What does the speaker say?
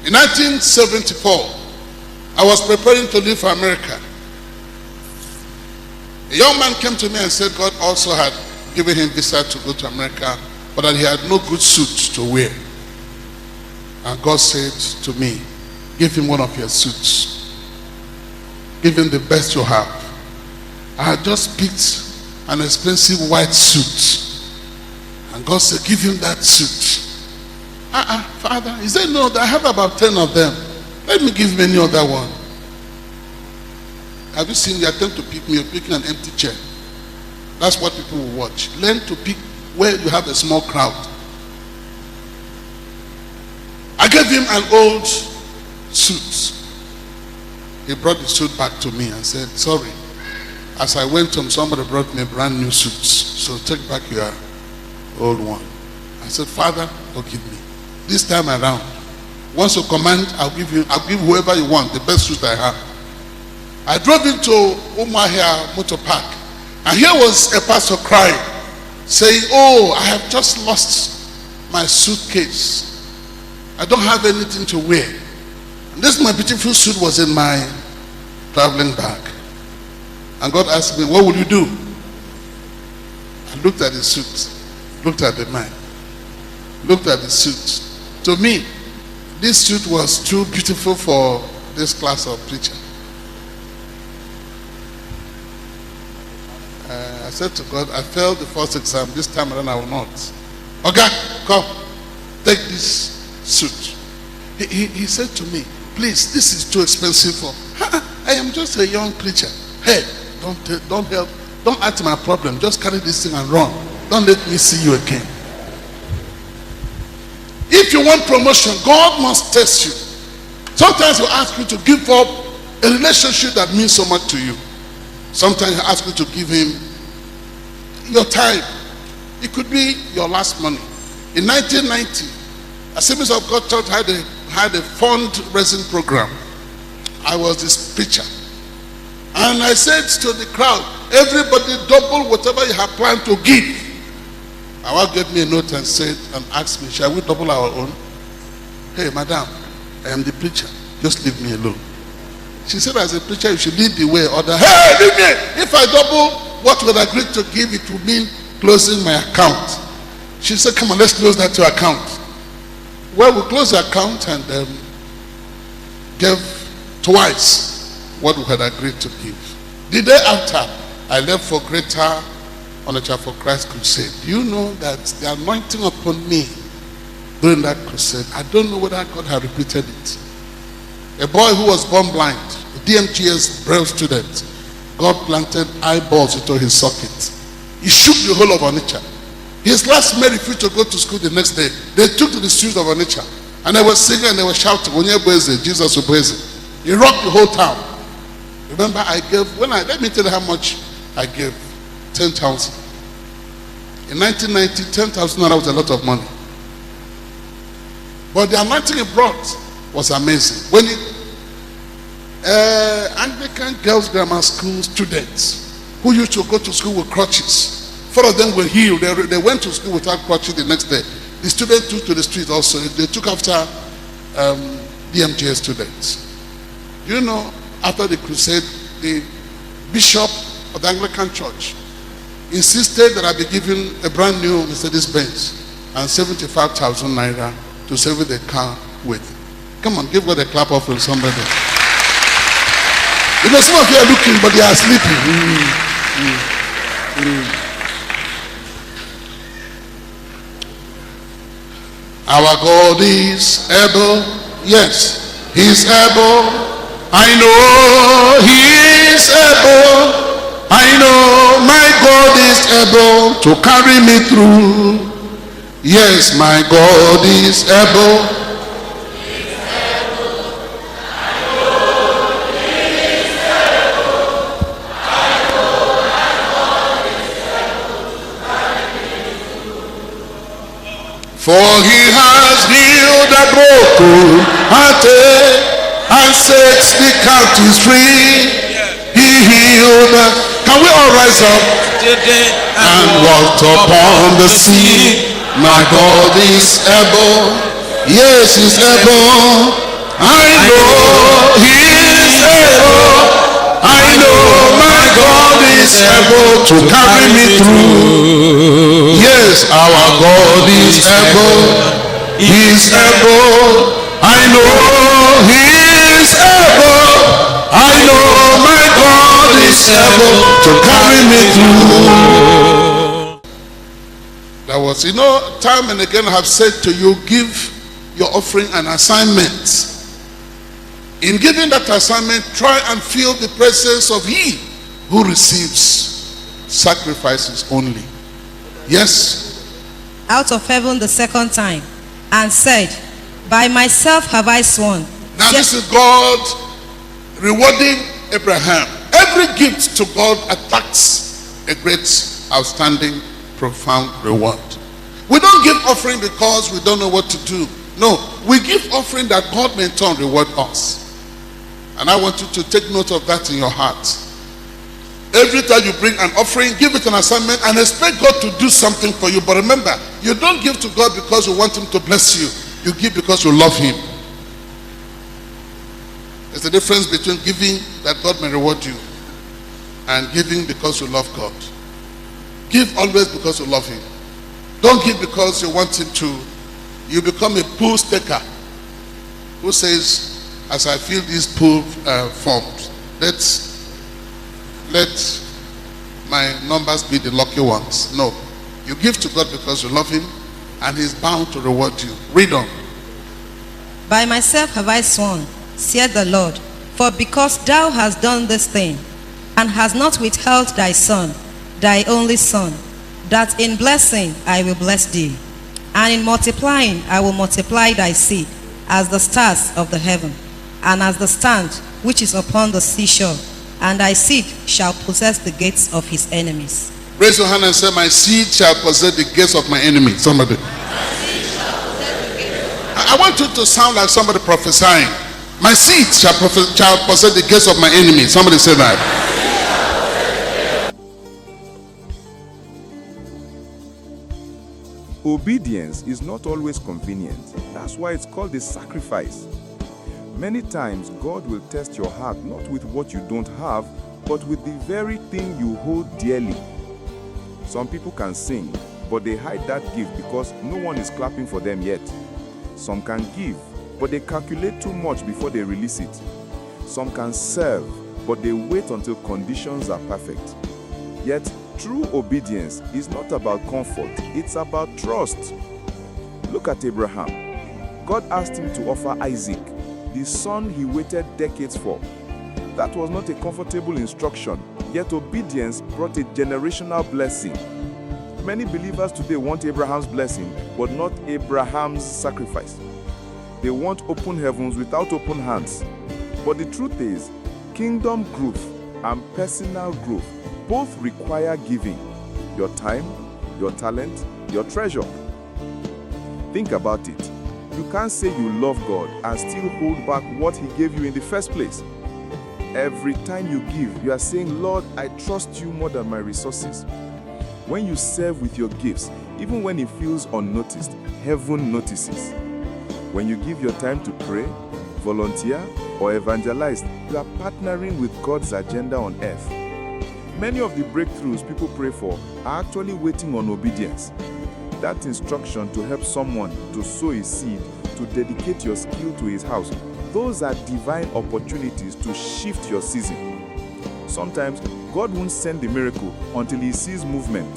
In 1974, I was preparing to leave for America. A young man came to me and said God also had given him visa to go to America, but that he had no good suit to wear. And God said to me, give him one of your suits. Give him the best you have. I had just picked an expensive white suit. And God said, give him that suit. Father, he said, no, I have about 10 of them. Let me give him any other one. Have you seen the attempt to pick me? You're picking an empty chair. That's what people will watch. Learn to pick where you have a small crowd. I gave him an old suit. He brought the suit back to me and said, sorry. As I went home, somebody brought me a brand new suit. So take back your old one. I said, Father, forgive me. This time around, once you command, I'll give whoever you want the best suit I have. I drove into Umuahia Motor Park, and here was a pastor crying, saying, oh, I have just lost my suitcase. I don't have anything to wear. And this my beautiful suit was in my traveling bag. And God asked me, what will you do? I looked at the suit, looked at the man, looked at the suit. To me, this suit was too beautiful for this class of preacher. I said to God, I failed the first exam. This time around I will not. Okay, come, take this suit. He said to me, please, this is too expensive for. I am just a young preacher. Hey, don't help. Don't add to my problem. Just carry this thing and run. Don't let me see you again. If you want promotion, God must test you. Sometimes He'll ask you to give up a relationship that means so much to you. Sometimes He'll ask you to give Him your time. It could be your last money. In 1990, Assemblies of God Church had a fundraising program. I was this preacher. And I said to the crowd, everybody double whatever you have planned to give. Our gave me a note and said, and asked me, shall we double our own? Hey, madam, I am the preacher. Just leave me alone. She said, as a preacher, you should lead the way. Other, hey, leave me. If I double what we had agreed to give, it would mean closing my account. She said, come on, let's close that to account. Well, we closed the account and gave twice what we had agreed to give. The day after, I left for Greater Onitsha for Christ Crusade. Do you know that the anointing upon me during that crusade, I don't know whether God had repeated it. A boy who was born blind, a DMGS Braille student, God planted eyeballs into his socket. He shook the whole of Onitsha. His last mate refused to go to school the next day. They took to the streets of Onitsha. And they were singing and they were shouting, Onyebweze, Jesus Ubweze. He rocked the whole town. Remember, I gave, let me tell you how much I gave. 10,000. In 1990, 10,000 was a lot of money. But the anointing it brought was amazing. When Anglican Girls Grammar School students who used to go to school with crutches, 4 of them were healed. They went to school without crutches the next day. The students took to the street also. They took after DMGS students. You know, after the crusade, the bishop of the Anglican Church insisted that I be given a brand new Mercedes-Benz and 75,000 naira to save the car with. Come on, give God a clap off from somebody. You know, some of you are looking, but they are sleeping. Our God is able. Yes, He's able. I know He is able. I know my God is able to carry me through. Yes, my God is able. He's able. I know He is able. I know my God is able to carry me through. For He has healed the broken hearted and sets the captives free. He healed the. Can we all rise up and walk upon the sea? My God is able. Yes, He's able. I know he is able. I know my God is able to carry me through. Yes, our God is able. He is able. I know he is able. I know my God is able to carry me through. That was, time and again I have said to you, give your offering an assignment. In giving that assignment, try and feel the presence of he who receives sacrifices only. Yes? Out of heaven the second time, and said, by myself have I sworn. Now this is God rewarding Abraham. Every gift to God attacks a great, outstanding, profound reward. We don't give offering because we don't know what to do. No, we give offering that God may in turn reward us. And I want you to take note of that in your heart. Every time you bring an offering, give it an assignment and expect God to do something for you. But remember, you don't give to God because you want him to bless you. You give because you love him. There's a difference between giving that God may reward you and giving because you love God. Give always because you love him. Don't give because you want him to. You become a pool staker who says, as I feel these pool formed, let my numbers be the lucky ones. No. You give to God because you love him, and he's bound to reward you. Read on. By myself have I sworn, saith the Lord, for because thou hast done this thing, and hast not withheld thy son, thy only son, that in blessing I will bless thee, and in multiplying I will multiply thy seed, as the stars of the heaven, and as the sand which is upon the seashore, and thy seed shall possess the gates of his enemies. Raise your hand and say, my seed shall possess the gates of my enemies. Somebody. I want you to sound like somebody prophesying. My seed shall possess the gates of my enemies. Somebody say that. Obedience is not always convenient. That's why it's called a sacrifice. Many times, God will test your heart not with what you don't have, but with the very thing you hold dearly. Some people can sing, but they hide that gift because no one is clapping for them yet. Some can give, but they calculate too much before they release it. Some can serve, but they wait until conditions are perfect. Yet, true obedience is not about comfort, it's about trust. Look at Abraham. God asked him to offer Isaac, the son he waited decades for. That was not a comfortable instruction, yet obedience brought a generational blessing. Many believers today want Abraham's blessing, but not Abraham's sacrifice. They want open heavens without open hands. But the truth is, kingdom growth and personal growth both require giving. Your time, your talent, your treasure. Think about it. You can't say you love God and still hold back what he gave you in the first place. Every time you give, you are saying, Lord, I trust you more than my resources. When you serve with your gifts, even when it feels unnoticed, heaven notices. When you give your time to pray, volunteer, or evangelize, you are partnering with God's agenda on earth. Many of the breakthroughs people pray for are actually waiting on obedience. That instruction to help someone to sow a seed, to dedicate your skill to his house, those are divine opportunities to shift your season. Sometimes, God won't send the miracle until he sees movement.